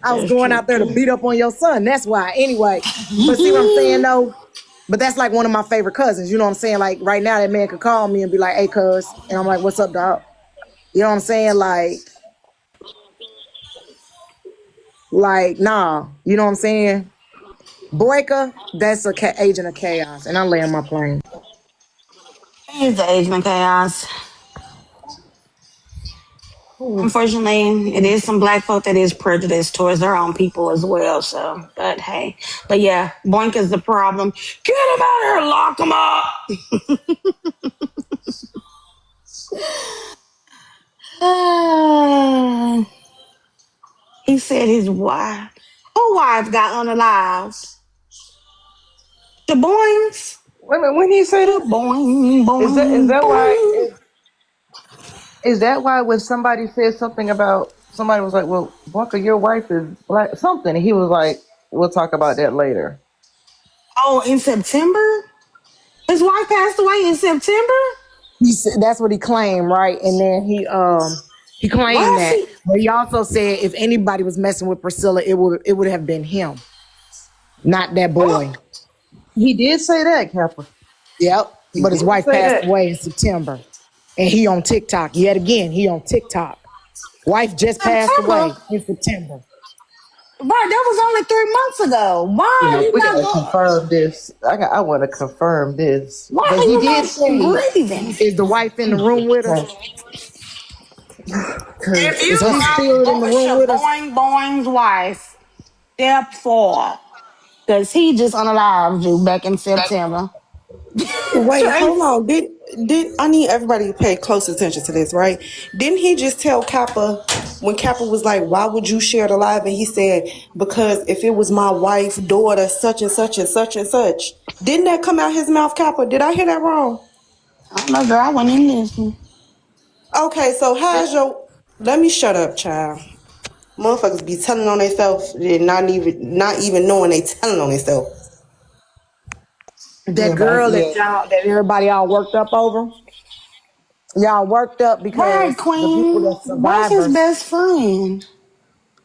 I was That's going true out there to too. beat up on your son. That's why. Anyway, but see what I'm saying though? But that's like one of my favorite cousins. You know what I'm saying? Like right now, that man could call me and be like, "Hey, cuz," and I'm like, "What's up, dog?" You know what I'm saying? Like, nah. You know what I'm saying? Boyka, that's a agent of chaos, and I land my plane. He's the agent of chaos. Unfortunately, it is some black folk that is prejudiced towards their own people as well. So, but hey, but yeah, Boink is the problem. Get him out of here, lock him up. He said his wife, who wife got unalived? The Boings. Wait a minute, when he say that, Boing, is boing, that why? boing. Is that why when somebody said something about somebody was like, "Well, Bunker, your wife is black," something, and he was like, "We'll talk about that later." Oh, in September? His wife passed away in September? He said that's what he claimed, right? And then he claimed Why is that, she? but he also said if anybody was messing with Priscilla, it would have been him, not that boy. He did say that, Kappa. Yep. He But his did wife say passed that. away in September, and he on TikTok yet again. He on TikTok. Wife just passed September? away in September. Right, that was only 3 months ago. Why Yeah, are you we not gotta going? confirm this. I want to confirm this, Why but are he you did not say breathing? Is the wife in the room with us? If Is you her spirit in the room with us? Boing Boing's wife, step 4. Because he just unalived you back in September. Wait, hold Trace. on. Did I need everybody to pay close attention to this, right? Didn't he just tell Kappa when Kappa was like, "Why would you share the live?" And he said, "Because if it was my wife, daughter, such and such and such and such." Didn't that come out his mouth, Kappa? Did I hear that wrong? I don't know, girl. I went in this. Okay, so how's your? Let me shut up, child. Motherfuckers be telling on themselves and not even knowing they telling on themselves. That yeah, but girl yeah, that everybody all worked up over. Y'all worked up Right, because the people Queen. that Where's his survivors, best friend?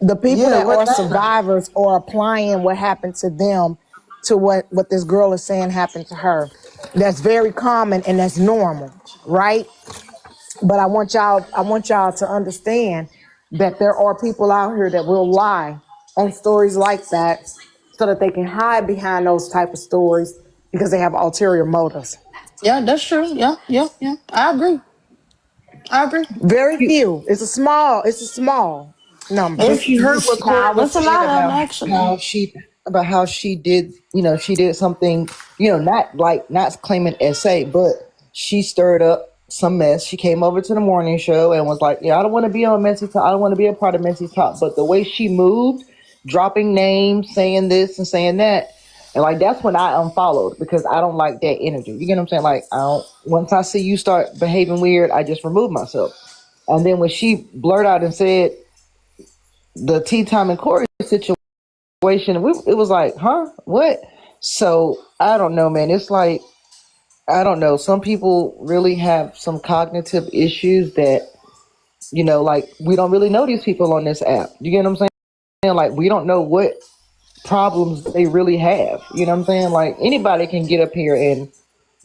the people yeah. that What are happened? survivors are applying what happened to them to what this girl is saying happened to her. That's very common and that's normal, right? But I want y'all to understand that there are people out here that will lie on stories like that so that they can hide behind those type of stories because they have ulterior motives. Yeah, that's true. Yeah, yeah, yeah. I agree. I agree. Very few. It's a small number. But It's, you heard what Corey nah, was that's a saying lot of them, about actually. how she did, she did something, not claiming SA, but she stirred up some mess. She came over to the morning show and was like, "Yeah, I don't want to be on Messy Talk. I don't want to be a part of Messy Talk." But the way she moved, dropping names, saying this and saying that, and like that's when I unfollowed because I don't like that energy. You get what I'm saying? Like I don't. Once I see you start behaving weird, I just remove myself. And then when she blurted out and said the tea time and Corey situation, it was like, huh, what? So I don't know, man. It's like I don't know. Some people really have some cognitive issues that like we don't really know these people on this app. You get what I'm saying? Like we don't know what problems they really have. You know what I'm saying? Like anybody can get up here and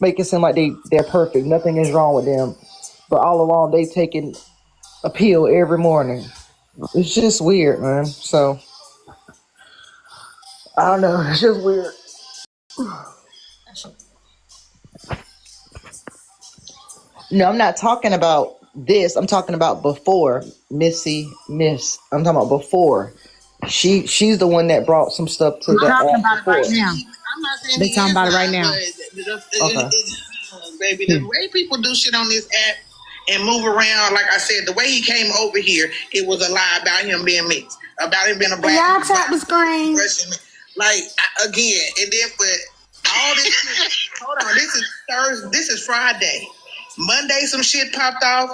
make it seem like they're perfect. Nothing is wrong with them, but all along they taking a pill every morning. It's just weird, man. So I don't know. It's just weird. No, I'm not talking about this. I'm talking about before Miss. I'm talking about before. She's the one that brought some stuff to We're the talking app about it right before. now. I'm not saying They he talking is about it right lying, now. Okay. Baby, the way people do shit on this app and move around, like I said, the way he came over here, it was a lie about him being mixed, about him being a Can black, y'all tap the screen? Russian. Like again, and then for all this shit, hold on, this is Thursday, this is Friday. Monday, some shit popped off.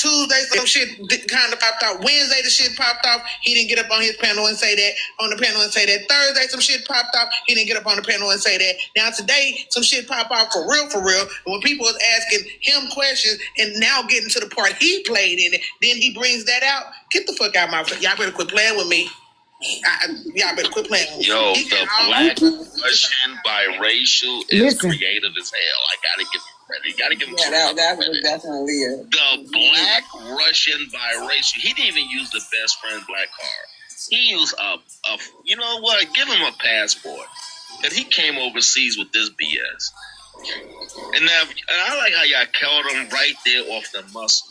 Tuesday, some shit kind of popped off. Wednesday, the shit popped off. He didn't get up on his panel and say that. On the panel and say that. Thursday, some shit popped off. He didn't get up on the panel and say that. Now today, some shit popped off for real, for real. And when people was asking him questions and now getting to the part he played in it, then he brings that out. Get the fuck out of my face. Y'all better quit playing with me. Y'all better quit playing with me. Yo, the black Russian biracial is creative as hell. I gotta give him credit. You gotta give him credit. That was definitely it. The black Russian biracial. He didn't even use the best friend black card. He used a you know what? Give him a passport. Because he came overseas with this BS. And I like how y'all killed him right there off the muscle.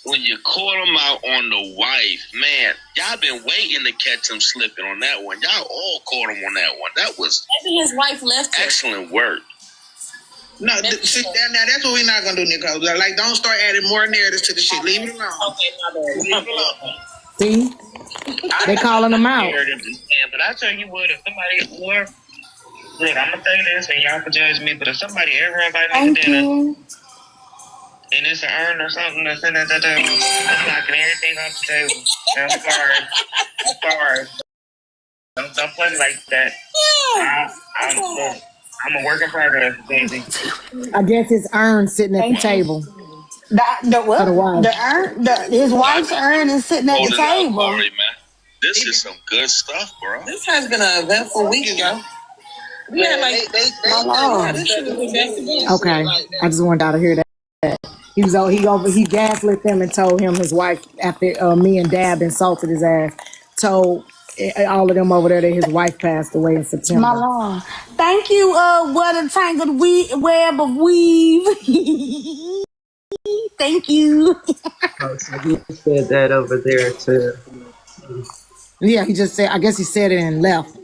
When you caught him out on the wife, man, y'all been waiting to catch him slipping on that one. Y'all all caught him on that one. That was maybe his wife left him. Excellent work. No, see, now that's what we're not gonna do, Nicole. Like, don't start adding more narratives to the shit. Leave it alone. Okay, my bad. Leave it alone. See? They calling them out. But I tell you what, if somebody, look, I'm gonna say this, and y'all can judge me, but if somebody ever invited me to dinner, and it's an urn or something that's in at the table, I'm knocking everything off the table. I'm sorry. Don't play me like that. I'm a work in progress, baby. I guess his urn sitting at the table. His wife's urn is sitting at the table. Corey, man. This is some good stuff, bro. This has been an eventful week ago. Yeah, like they okay. I just wanted y'all to hear that. He gaslit them and told him his wife, after me and Dab insulted his ass, told all of them over there that his wife passed away in September. My Lord. Thank you, what a tangled web of weave. Thank you. Oh, so he said that over there too. Yeah, he just said, I guess he said it and left.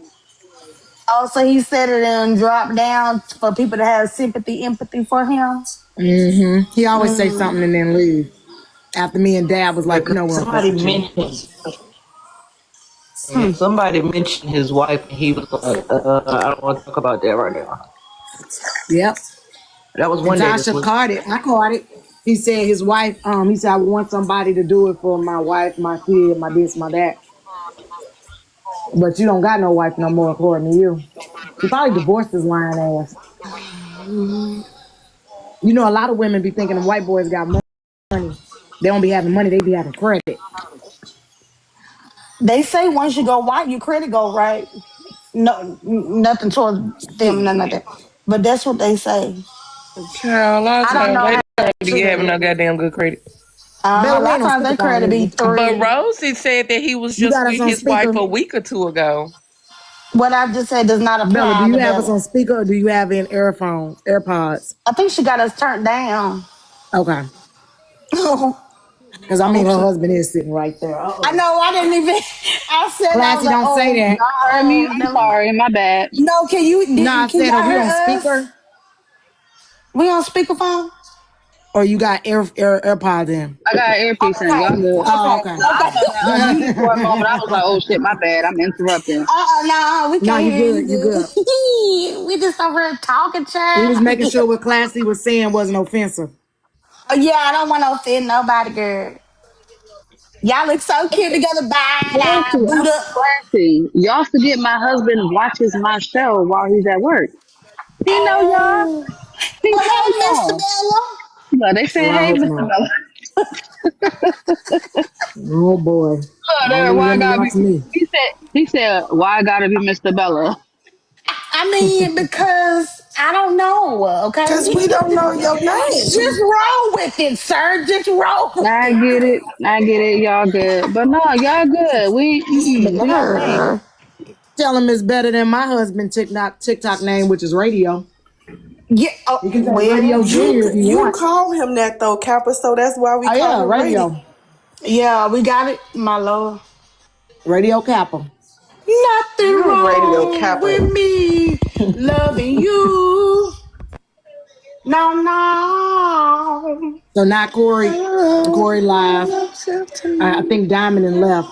Oh, so he said it and dropped down for people to have sympathy, empathy for him? Mm-hmm. He always say something and then leave. After me and Dad was like, no, somebody mentioned his wife, and he was like, I don't want to talk about that right now. Yep. That was one day. Tasha caught it. I caught it. He said his wife, he said, I want somebody to do it for my wife, my kid, my this, my that. But you don't got no wife no more, according to you. He probably divorced his lying ass. You know, a lot of women be thinking the white boys got money. They don't be having money, they be having credit. They say once you go white, your credit go right. No, nothing towards them, none of that. But that's what they say. Child, I don't know how to be having no goddamn good credit. A lot of times their credit be 3. But Rosie said that he was just with his wife a week or two ago. What I just said does not apply. Bella, do you have us on speaker or do you have in earphones, AirPods? I think she got us turned down. Okay. Because I mean, her husband is sitting right there. I know. I didn't even. I said, Classy, don't say that. Heard me. I'm sorry. My bad. No, can you? I said, are we on speaker? We on speakerphone? Or you got AirPods in? I got an earpiece in. Y'all good? Oh, okay. For a moment, I was like, "Oh shit, my bad. I'm interrupting." No, we can't. No, you good. You good. We just over here talking, child. We was making sure what Classy was saying wasn't offensive. Oh, yeah, I don't want to offend nobody, girl. Y'all look so cute together. Bye. Classy. Y'all forget my husband watches my show while he's at work. He know y'all. He Hello, knows Mr. Bella. No, they said, "Hey, Mr. Bella." Oh boy. Why gotta be me? He said, "Why gotta be Mr. Bella?" I mean, because I don't know, okay? Because we don't know your name. Just roll with it, sir. Just roll with I get it. Y'all good. But no, y'all good. We tell him it's better than my husband's TikTok name, which is Radio. Yeah, you can say Radio Junior if you want. Call him that though, Kappa, so that's why we call him Radio. Yeah, we got it, my Lord. Radio Kappa. Nothing wrong Radio Kappa. with me loving you. No. So now Corey live. I think Diamond and left.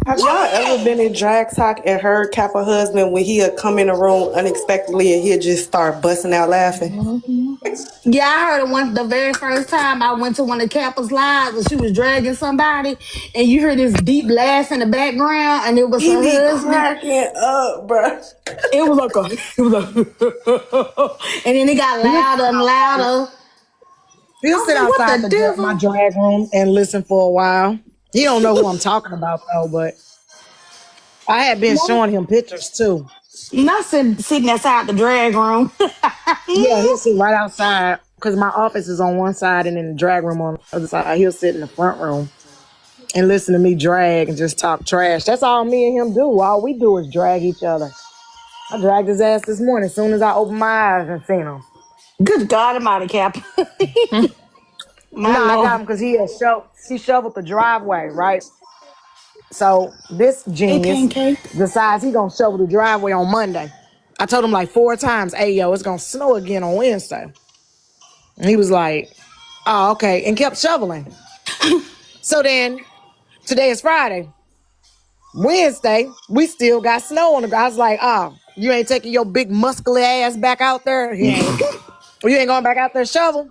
Have y'all ever been in drag talk and heard Kappa husband when he'll come in a room unexpectedly and he'll just start busting out laughing? Mm-hmm. Yeah, I heard it once the very first time I went to one of Kappa's lives and she was dragging somebody, and you heard this deep laugh in the background, and it was He her be husband. cracking up, bro. It was like and then it got He'll louder and louder. I was sit like, what outside the my devil? drag room and listen for a while. He don't know who I'm talking about though, but I had been showing him pictures too. Not sitting outside the drag room. Yeah, he'll sit right outside because my office is on one side and then the drag room on the other side. He'll sit in the front room and listen to me drag and just talk trash. That's all me and him do. All we do is drag each other. I dragged his ass this morning as soon as I opened my eyes and seen him. Good God Almighty, Cap. My No, I got Lord. him because he shoveled the driveway, right? So this Hey, genius Pancake. decides he gonna shovel the driveway on Monday. I told him like 4 times, hey yo, it's gonna snow again on Wednesday. And he was like, oh, okay, and kept shoveling. So then today is Friday. Wednesday, we still got snow on the ground. I was like, oh, you ain't taking your big muscular ass back out there? He ain't. You ain't going back out there shovel?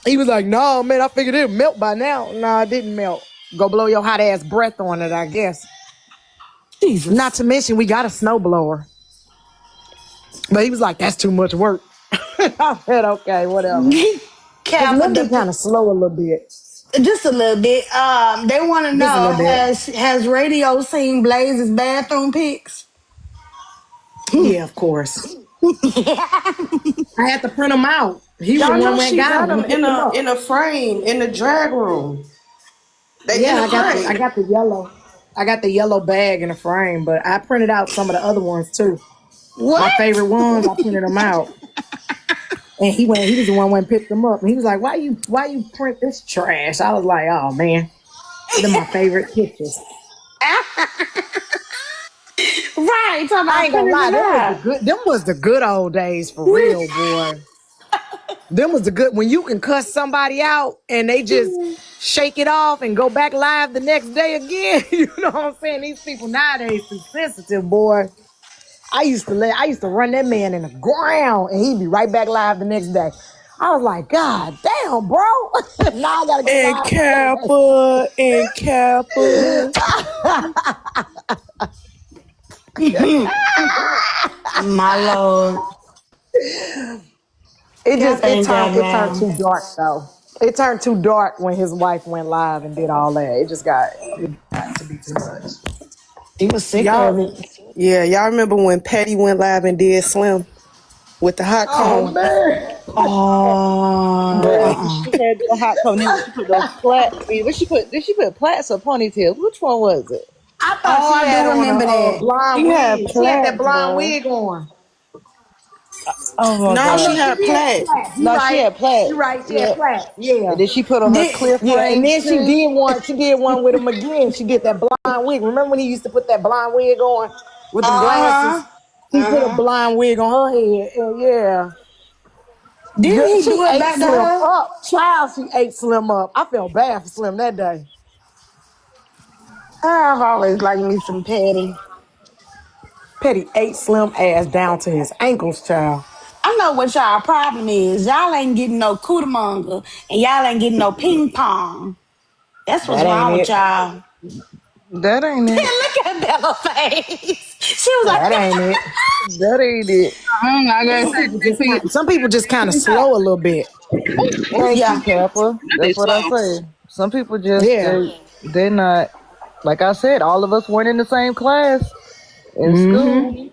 He was like, no, man, I figured it'd melt by now. No, it didn't melt. Go blow your hot ass breath on it, I guess. Not Jesus. to mention, we got a snow blower. But he was like, that's too much work. I said, okay, whatever. Because Cap, Lil be kind of slow a little bit. just a little bit. They want to Just a know, little bit. has Radio seen Blaze's bathroom pics? Yeah, of course. I had to print them out. He was the Y'all one know went she got got them. He him picked them up. in a frame in the drag room. They in Yeah, a I frame. got the yellow. I got the yellow bag in the frame, but I printed out some of the other ones too. My What? favorite ones, I printed them out. And he was the one went and picked them up. And he was like, why you print this trash? I was like, oh man, they're my favorite pictures. Right, talking I about ain't gonna printing lie, it out. them was the good old days for real, boy. Them was the good when you can cuss somebody out and they just shake it off and go back live the next day again. You know what I'm saying? These people nowadays too sensitive, boy. I used to run that man in the ground and he'd be right back live the next day. I was like, God damn, bro. Now I gotta go And live every Kappa and Kappa. My Lord. day. It Cap just ain't got it turned now. too dark though. It turned too dark when his wife went live and did all that. It got to be too much. He was sick of Y'all, it. yeah, y'all remember when Patty went live and did Slim with the hot Oh comb? man. But Oh, she had the hot comb. Then she put those plait. I mean, what she put? Did she put plaits or ponytails? Which one was it? I thought oh, she I had do on a remember that. blonde She had wig. She had that plaits, blonde bro. wig on. Oh my No, Oh she no, god! she had did have plaits. plaits. No, she had You plaits. right. She had Yeah, plaits. Yeah. and then she put on her Did, clear Yeah, and frame then she too. did one. She did one with him again. She did that blonde wig. Remember when he used to put that blonde wig on with them uh-huh. glasses? He put a Uh-huh. blonde wig on her head. And yeah, Didn't he She do it ate back to Slim her? up. Child, she ate Slim up. I felt bad for Slim that day. I've always liked me some Patty. Petty ate Slim ass down to his ankles, child. I know what y'all problem is. Y'all ain't getting no cootamonga and y'all ain't getting no ping pong. That's what's That ain't wrong with it. y'all. That ain't it. Look at Bella face. She was like, That ain't it. That ain't it. I gotta say, Some people just kind of slow a little bit. Thank you, yeah. Kappa. not they That's what I slow. say. Some people just Yeah. they're not. Like I said, all of us weren't in the same class in school.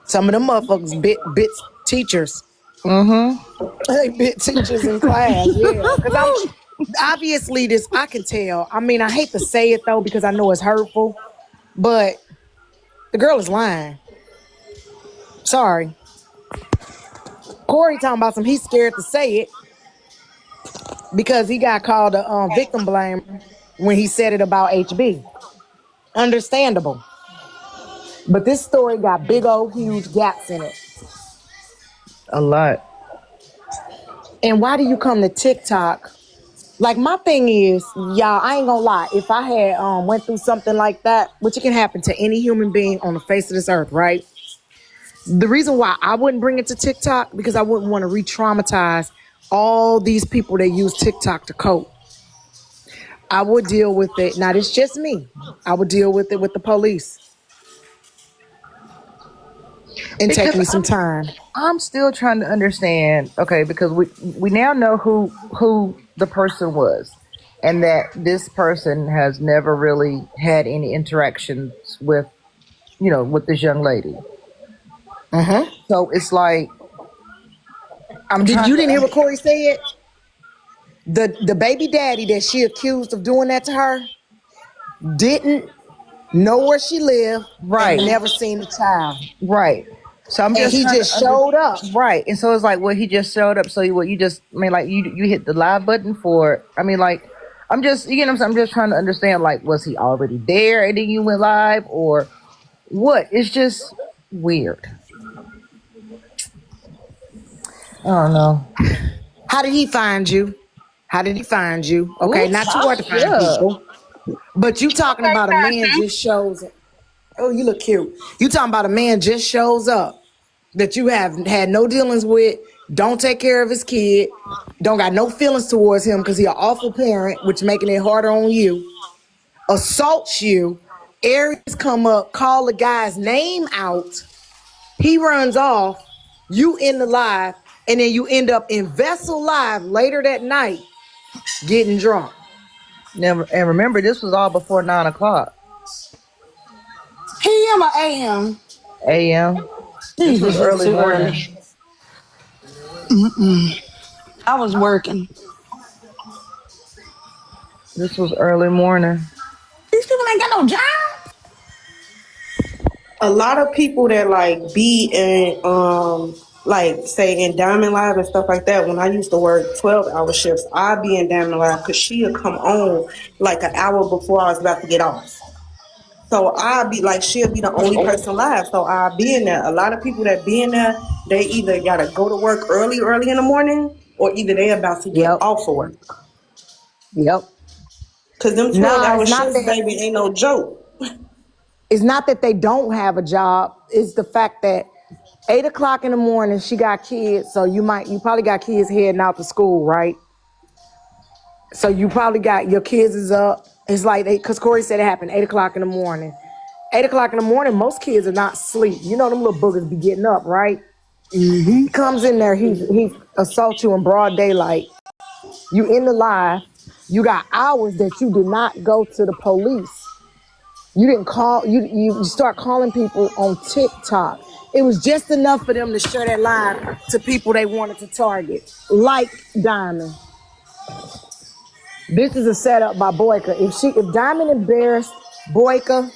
Some of them motherfuckers bit teachers. Mm-hmm. They bit teachers in class. Yeah. Cause I'm obviously this I can tell. I mean, I hate to say it though, because I know it's hurtful, but the girl is lying. Sorry. Corey talking about some he's scared to say it because he got called a victim blamer when he said it about HB. Understandable. But this story got big old huge gaps in it. A lot. And why do you come to TikTok Like my thing is, y'all, I ain't gonna lie. If I had went through something like that, which it can happen to any human being on the face of this earth, right? The reason why I wouldn't bring it to TikTok because I wouldn't want to re-traumatize all these people that use TikTok to cope. I would deal with it. Now, it's just me. I would deal with it with the police and take Because me some time. I'm still trying to understand. Okay, because we now know who the person was, and that this person has never really had any interactions with with this young lady. So it's like I'm trying You didn't hear to what Corey said? The baby daddy that she accused of doing that to her didn't know where she lived and right, never seen the child. right. So I'm And just he trying to just showed up. right, and so it's like, well, he just showed up. So you just, I mean, like you hit the live button for. I mean, like I'm just, you know, what I'm saying? I'm just trying to understand. Like, was he already there and then you went live, or what? It's just weird. I don't know. How did he find you? How did he find you? Okay, Ooh, not too hard to find Tasha. people. But you talking Okay, about a man Tasha. just shows up. Oh, you look cute. You talking about a man just shows up that you have had no dealings with, don't take care of his kid, don't got no feelings towards him because he an awful parent, which making it harder on you, assaults you, Aries come up, call the guy's name out, he runs off, you in the live, and then you end up in Vessel Live later that night getting drunk. Never, and remember, this was all before 9 o'clock PM or AM? a.m. This was Jesus, it's early too morning. early. I was working. This was early morning. These people ain't got no job. A lot of people that like be in like say in Diamond Live and stuff like that. When I used to work 12-hour shifts, I'd be in Diamond Live because she'd come on like an hour before I was about to get off. So I'd be like, she'll be the only person live. So I'll be in there. A lot of people that be in there, they either gotta go to work early in the morning, or either they about to get Yep. off of work. Yep. Cause them Nah, 12-hour shifts, baby, ain't no joke. it's not that they don't have a job. It's the fact that 8 o'clock in the morning, she got kids. So you probably got kids heading out to school, right? So you probably got your kids is up. It's like because Corey said it happened 8 o'clock in the morning. 8 o'clock in the morning, most kids are not asleep. You know them little boogers be getting up, right? He comes in there, he assaults you in broad daylight. You in the live. You got hours that you did not go to the police. You didn't call. You start calling people on TikTok. It was just enough for them to share that live to people they wanted to target, like Diamond. This is a setup by Boyka. If Diamond embarrassed Boyka,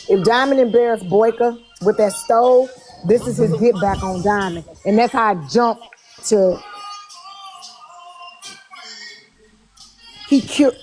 if Diamond embarrassed Boyka with that stove, this is his get back on Diamond, and that's how I jumped to. He killed.